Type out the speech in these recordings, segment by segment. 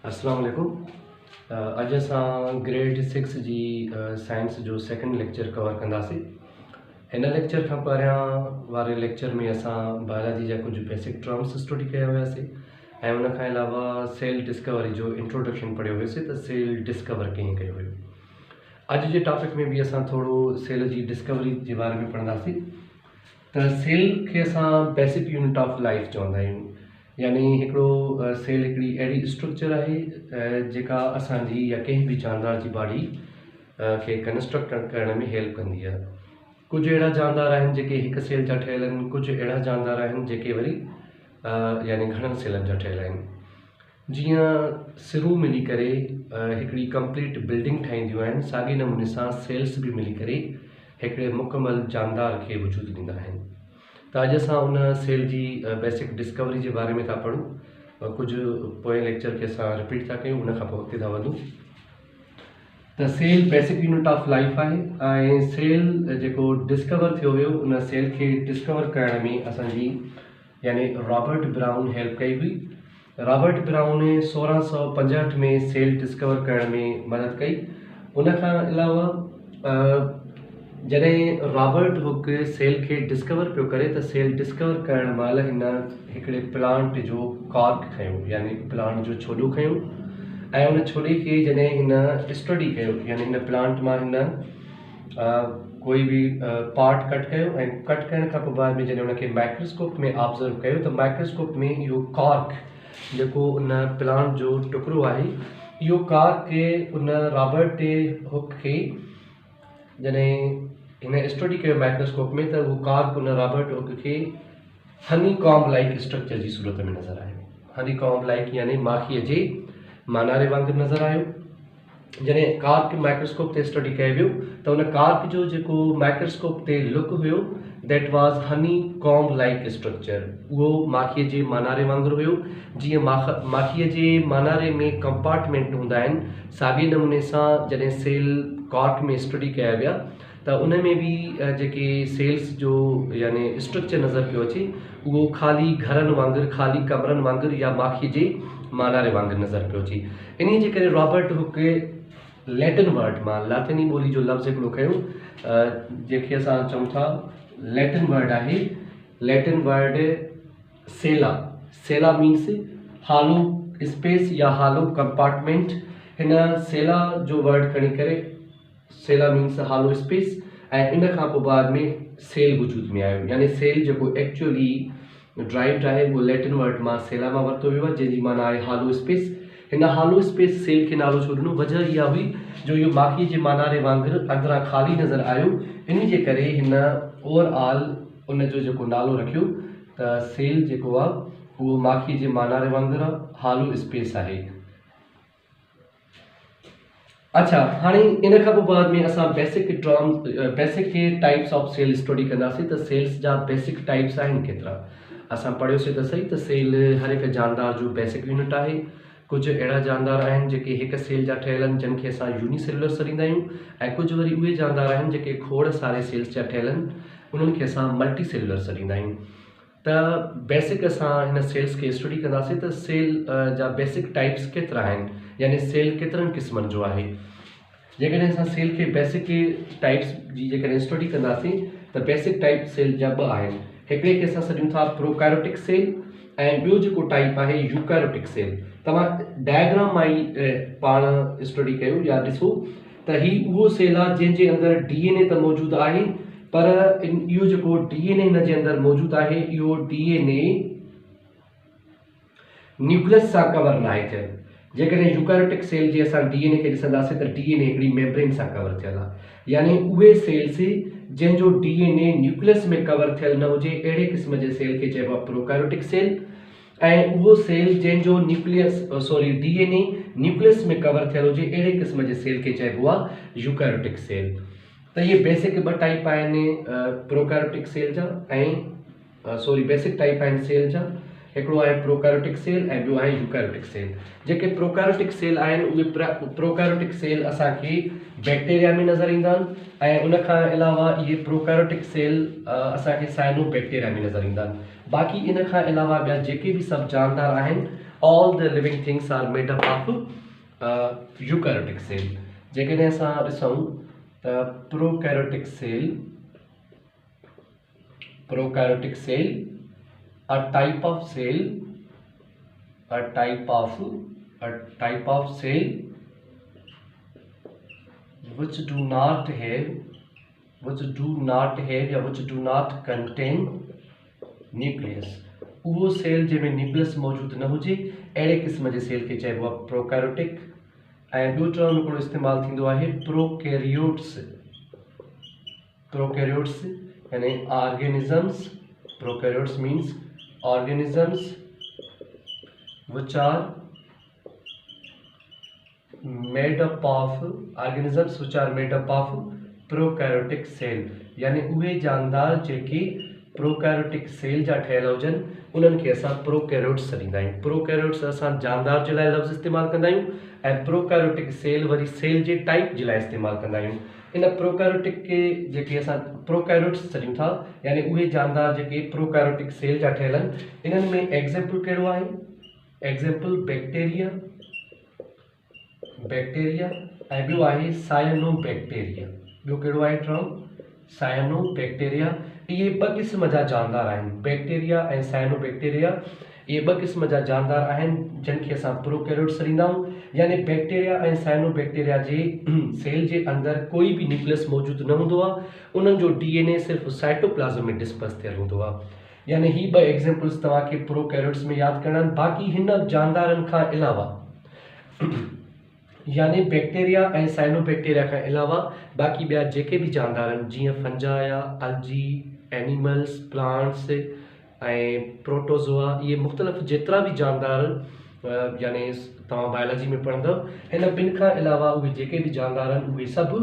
अस्सलाम वालेकुम। अॼु असां ग्रेड 6 जी साइंस जो सेकंड लेक्चर कवर कंदासीं। हिन लेक्चर खां पहिरियां वारे लेक्चर में असां बायोलॉजी जा कुछ बेसिक टर्म्स स्टडी कया हुआसीं ऐं उन खां अलावा सेल डिस्कवरी जो इंट्रोडक्शन पढ़ियो हुयोसीं त सेल डिस्कवर कीअं कयो हुयो। अॼु जे टॉपिक में भी असां थोरो सेल जी डिस्कवरी जे बारे में पढ़ंदासीं। त सेल खे असां बेसिक यूनिट ऑफ लाइफ चवंदा आहियूं, यानी हिकिड़ो सेल हिकिड़ी अहिड़ी स्ट्रक्चर आहे जेका असांजी या कंहिं बि जानदार जी बॉडी खे कंस्ट्रक्ट करण में हेल्प कंदी आहे। कुझु अहिड़ा जानदार आहिनि जेके हिकु सेल जा ठहियल आहिनि, कुझु अहिड़ा जानदार आहिनि जेके वरी यानी घणनि सेलनि जा ठहियल आहिनि। जीअं सिरूं मिली करे हिकिड़ी कंप्लीट बिल्डिंग ठाहींदियूं आहिनि, साॻे नमूने सां सेल्स भी मिली करे हिकिड़े मुकमल जानदार खे वजूद ॾींदा आहिनि। त अॼु असां उन सेल जी बेसिक डिस्कवरी जे बारे में था पढ़ूं। कुझु पोएं लेक्चर खे असां रिपीट था कयूं, उन खां पोइ अॻिते था वधूं। त cell basic unit of life आहे ऐं सेल जेको डिस्कवर थियो हुयो, उन सेल खे डिस्कवर करण में असांजी यानी रॉबर्ट ब्राउन हेल्प कई हुई। रॉबर्ट ब्राउन 1665 में सेल डिस्कवर करण में मदद कई। उन खां अलावा जॾहिं रॉबर्ट हुक सेल खे डिस्कवर पियो करे त सेल डिस्कवर करण महिल हिन हिकिड़े प्लांट जो कॉर्क खयो, यानी प्लांट जो छोॾो खयो ऐं उन छोॾे खे जॾहिं हिन स्टडी कयो, यानी हिन प्लांट मां हिन कोई भी पार्ट कट कयो ऐं कट करण खां पोइ बाद में जॾहिं उनखे माइक्रोस्कोप में ऑब्ज़र्व कयो त माइक्रोस्कोप में इहो कॉर्क जेको उन प्लांट जो टुकड़ो आहे, इहो कॉर्क खे उन रॉबर्ट हुक खे जॾहिं हिन स्टडी कयो माइक्रोस्कोप में त उहो कॉर्क उन रॉबर्ट हुक खे हनी कॉम्ब लाइक स्ट्रक्चर जी सूरत में नज़र आयो। हनी कॉम्ब लाइक यानी माखीअ जे मानारे वांगुरु नज़र आयो। जॾहिं कॉर्क माइक्रोस्कोप ते स्टडी कयो वियो त उन कॉर्क जो जेको माइक्रोस्कोप ते लुक हुयो that was honey comb like structure. उहो माखीअ जे मानारे वांगुरु हुयो। जीअं माखीअ जे मानारे में कंपार्टमेंट हूंदा आहिनि, साॻे नमूने सां जॾहिं सेल कॉर्क में स्टडी कया विया त उन में भी जेके सेल्स जो यानी स्ट्रक्चर नज़र पियो अचे, उहो ख़ाली घरनि वांगुरु, ख़ाली कमरनि वांगुरु या माखीअ जे मानारे वांगुरु नज़र पियो अचे। इन जे करे रॉबर्ट हुक लैटिन वर्ड मां, लातिनी ॿोली जो लफ़्ज़ हिकिड़ो खयो जंहिंखे असां चऊं था लैटिन वर्ड आहे। लैटिन वर्ड सेला। सेला मीन्स हालो स्पेस या हालो कंपार्टमेंट। हिन सेला जो वर्ड खणी करे, सेला मीन्स हालो स्पेस, ऐं इन खां पोइ बाद में सेल वजूद में आयो। यानी सेल जेको एक्चुअली ड्राइव्ड आहे उहो लैटिन वर्ड मां सेला मां वरितो वियो आहे, जंहिंजी माना आहे हालो स्पेस। हिन हालो स्पेस सेल खे नालो छो ॾिनो? वजह इहा हुई जो इहो माखीअ जे मानारे वांगुरु अंदरां ख़ाली नज़र आयो। इन जे करे हिन ओवरऑल उन जो जेको नालो रखियो त सेल जेको आहे उहो माखीअ जे मानारे वांगुरु हालो स्पेस आहे। अच्छा, हाणे इन खां पोइ बाद में असां basic types of cell study कंदासीं त सेल्स जा बेसिक टाइप्स आहिनि केतिरा। असां पढ़ियोसीं त सही त सेल हर हिकु जानदार जो बेसिक यूनिट आहे। कुझु अहिड़ा जानदार आहिनि जेके हिकु सेल जा ठहियल आहिनि, जिन खे असां यूनिसेलुलर सॾींदा आहियूं, ऐं कुझु वरी उहे जानदार आहिनि जेके खोड़ सारे सेल्स जा ठहियल आहिनि, उन्हनि खे असां मल्टी सेलुलर सॾींदा आहियूं। त बेसिक असां हिन सेल्स खे स्टडी कंदासीं त सेल जा बेसिक टाइप्स केतिरा आहिनि, यानी सेल केतिरनि क़िस्मनि जो आहे। जेकॾहिं असां सेल खे बेसिक टाइप्स जी जेकॾहिं स्टडी कंदासीं त बेसिक टाइप सेल जा ॿ आहिनि। हिकिड़े खे असां सॾियूं था प्रोकैरियोटिक सेल ऐं ॿियो जेको टाइप आहे यूकैरियोटिक सेल। तव्हां डायग्राम मां ई पाण स्टडी कयो या ॾिसो त हीउ उहो सेल आहे जंहिंजे अंदरि DNA त मौजूदु आहे, पर इहो जेको DNA हिन जे अंदरि मौजूदु आहे, इहो DNA न्यूक्लियस सां कवर न आहे थियल। जेकॾहिं यूकैरियोटिक सेल जे असां DNA खे ॾिसंदासीं त DNA हिकिड़ी मेम्ब्रेन सां कवर थियल आहे। यानी उहे सेल्स जंहिंजो DNA न्यूक्लियस में कवर थियल न हुजे, अहिड़े क़िस्म जे सेल खे चइबो आहे प्रोकैरियोटिक सेल। ऐं उहो सेल जंहिंजो DNA न्यूक्लियस में कवर थियल हुजे, अहिड़े क़िस्म जे सेल खे चइबो आहे यूकैरियोटिक सेल। त इहे बेसिक ॿ टाइप आहिनि प्रोकैरियोटिक सेल जा ऐं बेसिक टाइप आहिनि सेल जा। हिकिड़ो आहे प्रोकैरियोटिक सेल ऐं ॿियो आहे यूकैरियोटिक सेल। जेके प्रोकैरियोटिक सेल आहिनि उहे प्रोकैरियोटिक सेल असांखे बैक्टीरिया में नज़र ईंदा आहिनि, ऐं उन खां अलावा इहे प्रोकैरियोटिक सेल असांखे साइनो बैक्टीरिया में नज़र ईंदा आहिनि। बाक़ी इन खां अलावा ॿिया जेके भी सब जानदार आहिनि all the living things are made up of eukaryotic cell. जेकॾहिं असां ॾिसूं त prokaryotic cell a type of cell which do not have या which do not contain nucleus। वो सेल जंहिंमें न्यूक्लियस मौजूद न हुजे अहिड़े क़िस्म जे सेल खे चइबो आहे प्रोकैरियोटिक। ऐं ॿियो टर्म हिकिड़ो इस्तेमालु थींदो आहे प्रोकैरियोट्स यानी organisms. Prokaryotes means organisms which are made up of prokaryotic cell, यानी उहे जानदार जेके प्रोकैरियोटिक सेल जा ठहियल हुजनि उन्हनि खे असां प्रोकैरियोट्स सॾींदा आहियूं। प्रोकैरियोट्स असां जानदार जे लाइ लफ़्ज़ इस्तेमालु कंदा आहियूं ऐं प्रोकैरियोटिक सेल वरी सेल जे टाइप जे लाइ इस्तेमालु कंदा आहियूं। इन प्रोकैरियोटिक के जेके असां प्रोकैरियोट्स सॾियूं था यानी उहे जानदार जेके प्रोकैरियोटिक सेल जा ठहियल आहिनि। इन्हनि में एग्ज़ाम्पल कहिड़ो आहे? एग्ज़ाम्पल बैक्टीरिया ऐं ॿियो आहे सायनोबैक्टीरिया। ॿियो कहिड़ो आहे टर्म? सायनोबैक्टीरिया। इहे ॿ क़िस्म जा जानदार आहिनि, बैक्टीरिया ऐं सायनोबैक्टीरिया। ये ॿ क़िस्म जा जानदार आहिनि जिन खे असां प्रोकैरियोट्स सॾींदा आहियूं। यानी बैक्टीरिया ऐं सायनोबैक्टीरिया जे सेल जे अंदरि कोई बि न्यूक्लियस मौजूदु न हूंदो आहे। उन्हनि जो DNA सिर्फ़ु साइटोप्लाज़म में डिस्पर्स थियल हूंदो आहे। यानी ही ॿ एग्ज़ाम्पल्स तव्हांखे प्रोकैरियोट्स में यादि करणा आहिनि। बाक़ी हिन जानदारनि खां अलावा यानी बैक्टीरिया ऐं साइनोबैक्टीरिया खां अलावा बाक़ी ॿिया जेके बि जानदार आहिनि जीअं फंजाई, अल्जी, एनिमल्स, प्लांट्स ऐं प्रोटोज़ोआ, इहे मुख़्तलिफ़ जेतिरा बि जानदार यानी तव्हां बायोलॉजी में पढ़ंदव, हिन ॿिनि खां अलावा उहे जेके बि जानदार आहिनि उहे सभु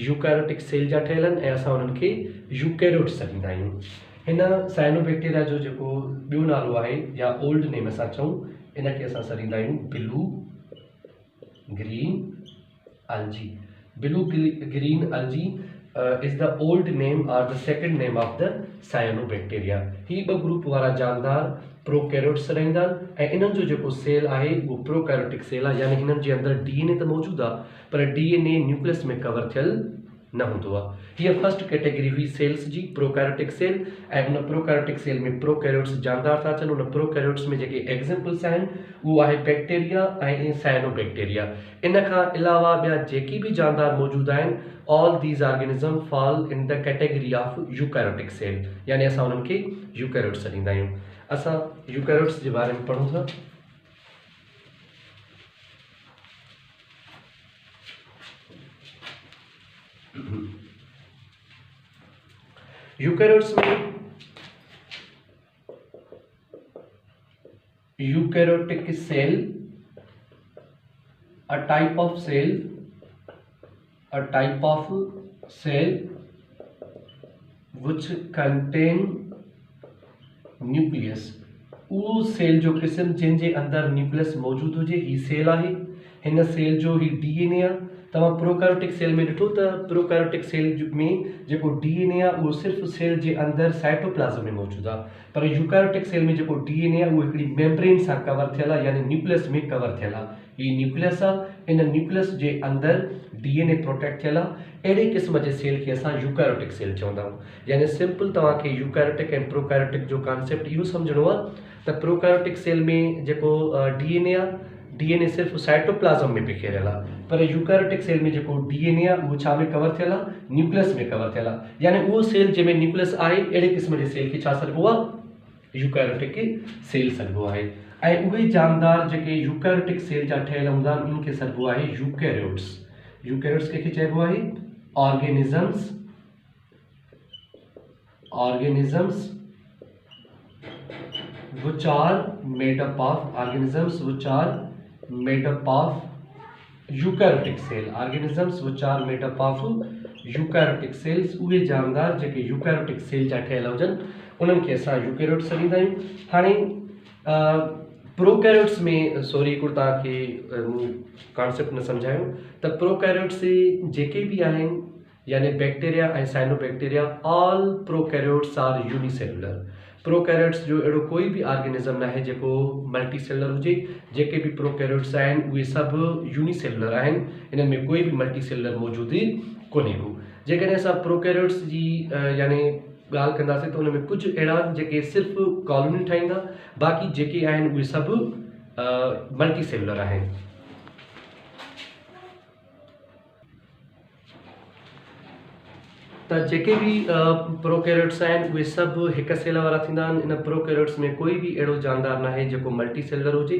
यूकैरियोटिक सेल जा ठहियल आहिनि ऐं असां उन्हनि खे यूकैरियोट्स सॾींदा आहियूं। हिन साइनोबैक्टीरिया जो जेको ॿियो नालो आहे या ओल्ड नेम असां चऊं, इनखे असां सॾींदा आहियूं blue green algae। Blue green algae is the old name or the second name of the cyanobacteria। ही ॿ ग्रुप वारा जानदार प्रोकैरियोट्स रहंदा आहिनि ऐं इन्हनि जो जेको सेल आहे उहो प्रोकैरियोटिक सेल आहे। यानी हिननि जे अंदरि DNA त मौजूदु आहे पर DNA न्यूक्लियस में कवर थियल न हूंदो आहे। हीअ फर्स्ट कैटेगरी हुई सेल्स जी, प्रोकैरियोटिक सेल। ऐं उन प्रोकैरियोटिक सेल में प्रोकैरियोट्स जानदार था अचनि। उन प्रोकैरियोट्स में जेके एग्ज़ाम्पल्स आहिनि उहो आहे बैक्टीरिया ऐं सायनोबैक्टीरिया। इन खां अलावा ॿिया जेके बि जानदार मौजूदु आहिनि, all these organism fall in the category of eukaryotic cell. यानी असां उन्हनि खे यूकैरियोट्स सॾींदा आहियूं। असां यूकैरियोट्स जे बारे में पढ़ूं था। यूकैरियोट्स में eukaryotic cell a type of cell which contain nucleus। उहो सेल जो क़िस्म जंहिंजे अंदरि न्यूक्लियस मौजूदु हुजे ही सेल आहे। हिन सेल जो ही DNA आहे। तव्हां प्रोकैरियोटिक सेल में ॾिठो त प्रोकैरियोटिक सेल में जेको DNA आहे उहो सिर्फ़ु सेल जे अंदरि साइटोप्लाज़म में मौजूदु आहे। पर यूकैरियोटिक सेल में जेको DNA आहे उहो हिकिड़ी मेम्ब्रेन सां कवर थियल आहे, यानी न्यूक्लियस में कवर थियल आहे। ही न्यूक्लियस आहे, इन न्यूक्लियस जे अंदरि DNA प्रोटेक्ट थियल आहे। अहिड़े क़िस्म जे सेल खे असां यूकैरियोटिक सेल चवंदा आहियूं। यानी सिंपल तव्हांखे यूकैरियोटिक ऐं प्रोकैरियोटिक जो कॉन्सेप्ट इहो सम्झणो आहे त प्रोकैरियोटिक सेल में जेको DNA आहे, DNA सिर्फ़ु साइटोप्लाज़म में बिखेरियल आहे। पर यूकैरियोटिक सेल में जेको DNA आहे उहो छा में कवर थियल आहे? न्यूक्लियस में कवर थियल आहे। यानी उहो सेल जंहिंमें न्यूक्लियस आहे अहिड़े क़िस्म जे सेल खे छा सॾिबो आहे? यूकैरियोटिक सेल सॾिबो आहे। ऐं उहे जानदार जेके यूकैरियोटिक सेल जा ठहियल हूंदा आहिनि उन्हनि खे सॾिबो आहे यूकैरियोट्स। यूकैरियोट्स कंहिंखे चइबो आहे? Organisms which are made up of eukaryotic cell। organisms which are made up of eukaryotic cells। उहे जानदार जेके यूकैरियोटिक सेल जा ठहियल हुजनि उन्हनि खे असां यूकैरियोट्स सॾींदा आहियूं। हाणे प्रोकैरियोट्स में सॉरी हिकिड़ो तव्हांखे कॉन्सेप्ट न सम्झायो त प्रोकैरियोट्स जेके बि आहिनि यानी बैक्टीरिया ऐं cyanobacteria, all prokaryotes are unicellular. Prokaryotes जो अहिड़ो कोई बि ऑर्गेनिज़म न आहे जेको मल्टी सेलुलर हुजे। जेके बि प्रोकैरियोट्स आहिनि उहे सभु यूनिसेलुलर आहिनि, इन्हनि में कोई बि मल्टी सेलुलर मौजूदु कोन्हे को। जेकॾहिं असां प्रोकैरियोट्स जी यानी ॻाल्हि कंदासीं त उन में कुझु अहिड़ा जेके सिर्फ़ु कॉलोनी ठाहींदा, बाक़ी जेके आहिनि उहे सभु मल्टी सेलुलर आहिनि। त जेके भी प्रोकैरियोट्स आहिनि उहे सभु हिक सेल वारा थींदा आहिनि। इन प्रोकैरियोट्स में कोई भी अहिड़ो जानदार न आहे जेको मल्टी सेलुलर हुजे।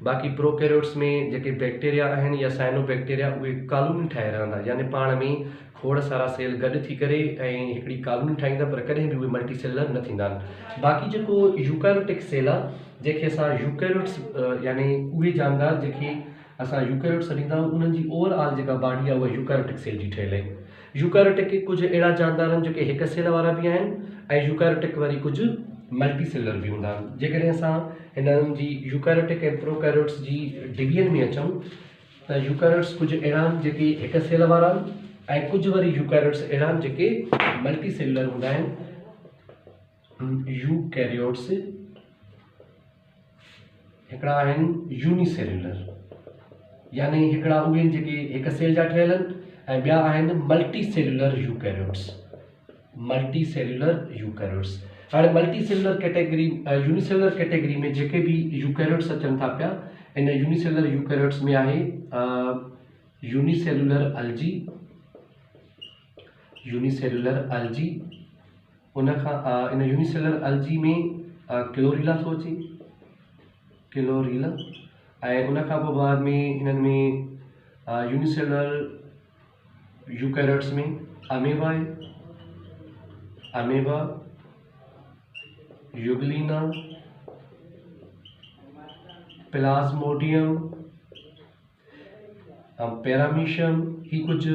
बाक़ी प्रोकैरियोट्स में जेके बैक्टीरिया आहिनि या साइनोबैक्टीरिया उहे कॉलोनी ठाहे रहंदा, यानी पाण में खोड़ सारा सेल गॾु थी करे ऐं हिकिड़ी कॉलोनी ठाहींदा, पर कॾहिं बि उहे मल्टी सेलुलर न थींदा आहिनि। बाक़ी जेको यूकैरियोटिक सेल आहे, जंहिंखे असां यूकैरियोट्स यानी उहे जानदार जेके असां यूकैरियोट्स ॾींदा आहियूं, उन्हनि जी ओवरऑल जेका बॉडी आहे उहा यूकैरियोटिक सेल जी ठहियल आहे। यूकैरियोटिक के कुछ अहिड़ा जानदार आहिनि जेके हिक सेल वारा भी आहिनि ऐं यूकैरियोटिक वरी कुछ मल्टी सेलुलर भी हूंदा आहिनि। जेकॾहिं असां हिननि जी यूकैरियोटिक ऐं प्रोकैरियोट्स जी डिवीजन में अचूं त यूकैरियोट्स कुछ अहिड़ा आहिनि जेके हिक सेल वारा आहिनि ऐं कुछ वरी यूकैरियोट्स अहिड़ा आहिनि जेके मल्टी सेलुलर हूंदा आहिनि। यूकैरियोट्स हिकिड़ा आहिनि यूनिसेलुलर, यानी हिकिड़ा उहे आहिनि जेके हिक सेल जा ठहियल आहिनि ऐं ॿिया आहिनि multicellular eukaryotes. Multicellular eukaryotes हाणे multicellular category unicellular category में जेके भी यूकैरियोट्स अचनि था पिया, इन यूनिसेलुलर यूकैरियोट्स में आहे यूनिसेलुलर अल्जी। यूनिसेलुलर अल्जी उन खां इन यूनिसेलुलर अल्जी में क्लोरीला थो अचे, क्लोरीला। ऐं उन खां पोइ बाद में हिननि में यूनिसेलुलर यूकैरियोट्स में अमीबा आहे, अमीबा, यूग्लिना, प्लाज्मोडियम, पैरामीशियम। ही कुछ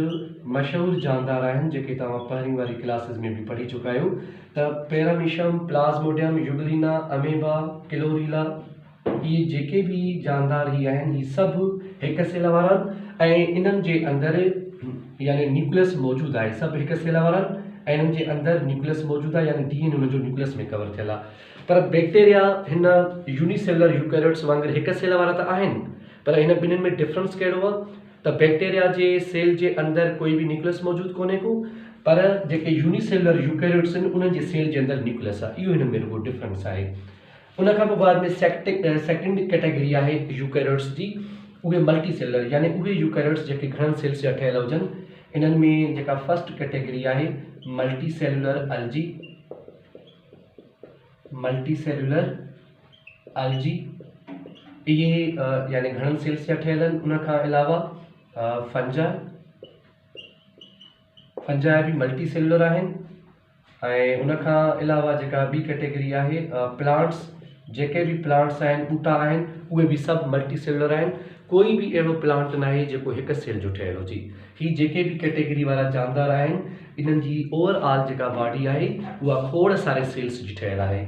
मशहूर जानदार आहिनि जेके तव्हां पहिरीं वारी क्लासिस में भी पढ़ी चुका आहियो। त पैरामीशियम, प्लाज्मोडियम, यूग्लिना, अमीबा, क्लोरीला, ये जेके भी जानदार ही आहिनि ही सभु हिक सेल वारा आहिनि ऐं इन्हनि जे अंदरि यानी न्यूक्लियस मौजूदु आहे। सभु हिक सेल वारा आहिनि ऐं इन्हनि जे अंदरि न्यूक्लियस मौजूदु आहे, यानी डीएनए उन जो न्यूक्लियस में कवर थियल आहे। पर बैक्टीरिया हिन यूनिसेलुलर यूकैरियोट्स वांगुरु हिक सेल वारा त आहिनि, पर हिन ॿिन्हिनि में डिफरेंस कहिड़ो आहे त बैक्टीरिया जे सेल जे अंदरि कोई भी न्यूक्लियस मौजूदु कोन्हे को, पर जेके यूनिसेलुलर यूकैरियोट्स आहिनि उन्हनि जे सेल जे अंदरि न्यूक्लियस आहे। इहो हिन में रुगो डिफरेंस आहे। उन खां पोइ बाद में सेकेंड कैटेगरी आहे यूकैरियोट्स जी, उहे मल्टी सेलुलर, यानी उहे यूकैरियोट्स जेके घणनि सेल्स जा ठहियल हुजनि। इन्हनि में जेका फर्स्ट कैटेगरी आहे मल्टी सेलुलर अल्जी। मल्टी सेलुलर अल्जी इहे यानी घणनि सेल्स जा ठहियल आहिनि। उन खां अलावा फंजाई भी मल्टी सेलुलर आहिनि ऐं उन खां अलावा जेका ॿी कैटेगरी आहे प्लांट्स। जेके भी प्लांट्स आहिनि, ॿूटा आहिनि, उहे भी सभु मल्टी सेलुलर आहिनि। कोई भी अहिड़ो प्लांट न आहे जेको हिक सेल जो ठहियल हुजे। ही जेके भी कैटेगरी वारा जानदार आहिनि, इन्हनि जी ओवरऑल जेका बॉडी आहे उहा खोड़ सारे सेल्स जी ठहियल आहे।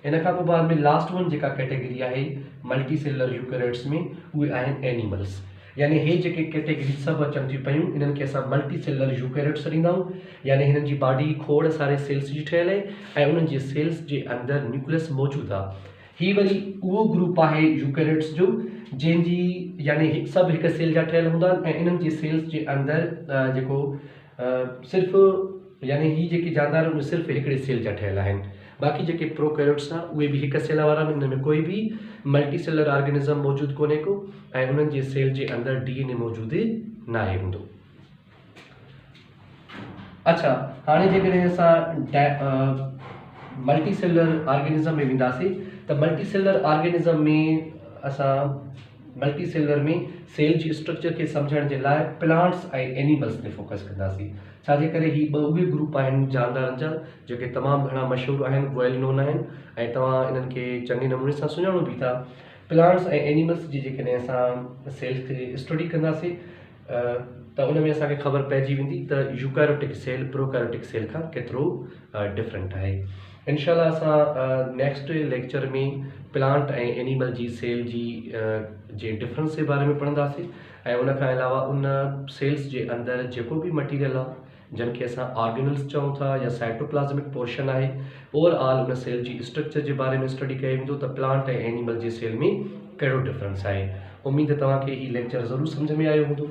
इन खां पोइ बाद में लास्ट वन जेका कैटेगरी आहे मल्टी सेलुलर यूकैरियोट्स में, उहे आहिनि एनिमल्स। यानी हे जेके कैटेगरी सभु अचनि थियूं पियूं, इन्हनि खे असां मल्टी सेलुलर यूकैरियोट्स ॾींदा आहियूं। यानी हिननि जी बॉडी खोड़ सारे सेल्स जी ठहियल आहे ऐं उन्हनि जे सेल्स जे अंदरि न्यूक्लियस मौजूदु आहे। ही वरी उहो ग्रुप आहे यूकैरियोट्स जो जंहिंजी यानी सभु हिक सेल जा ठहियल हूंदा आहिनि ऐं इन्हनि जे सेल्स जे अंदरि जेको सिर्फ़ु यानी ही जेके जानदार आहिनि उहे सिर्फ़ु हिकिड़े सेल जा ठहियल आहिनि। बाक़ी जेके प्रोकैरियोट्स आहे उहे भी हिक सेल वारा आहिनि। इन्हनि में कोई भी मल्टी सेलुलर ऑर्गेनिज़म मौजूदु कोन्हे को ऐं उन्हनि जे सेल जे अंदरि डीएनए मौजूदु न आहे हूंदो। अच्छा, हाणे जेकॾहिं असां मल्टी सेलुलर ऑर्गेनिज़म में वेंदासीं त मल्टी सेलुलर ऑर्गेनिज़म में असां मल्टी सेलुलर में सेल जी स्ट्रक्चर के समझण जे लाइ प्लांट्स ऐं एनिमल्स ते फोकस कंदासीं। छाजे करे ही ॿ उहे ग्रुप आहिनि जानदारनि जा जेके तमामु घणा मशहूरु आहिनि, वेल नोन आहिनि ऐं तव्हां इन्हनि खे चङे नमूने सां सुञाणो बि था। प्लांट्स ऐं एनिमल्स जी जेकॾहिं असां सेल्स खे स्टडी कंदासीं त उन में असांखे ख़बर पइजी वेंदी त यूकैरियोटिक सेल प्रोकैरियोटिक सेल खां केतिरो डिफरेंट आहे। इंशाल्लाह असां नेक्स्ट लेक्चर में प्लांट ऐं एनिमल जी सेल जी जे डिफरेंस जे बारे में पढ़ंदासीं ऐं उन खां अलावा उन सेल्स जे अंदरि जेको भी मटीरियल आहे जंहिंखे असां ऑर्गेनल्स चऊं था या साइटोप्लाज़मिक पोर्शन आहे। ओवरऑल उन सेल जी स्ट्रक्चर जे बारे में स्टडी कयो वेंदो त प्लांट ऐं एनिमल जे सेल में कहिड़ो डिफरेंस आहे। उम्मीद तव्हांखे ही लेक्चर ज़रूरु सम्झ में आयो हूंदो।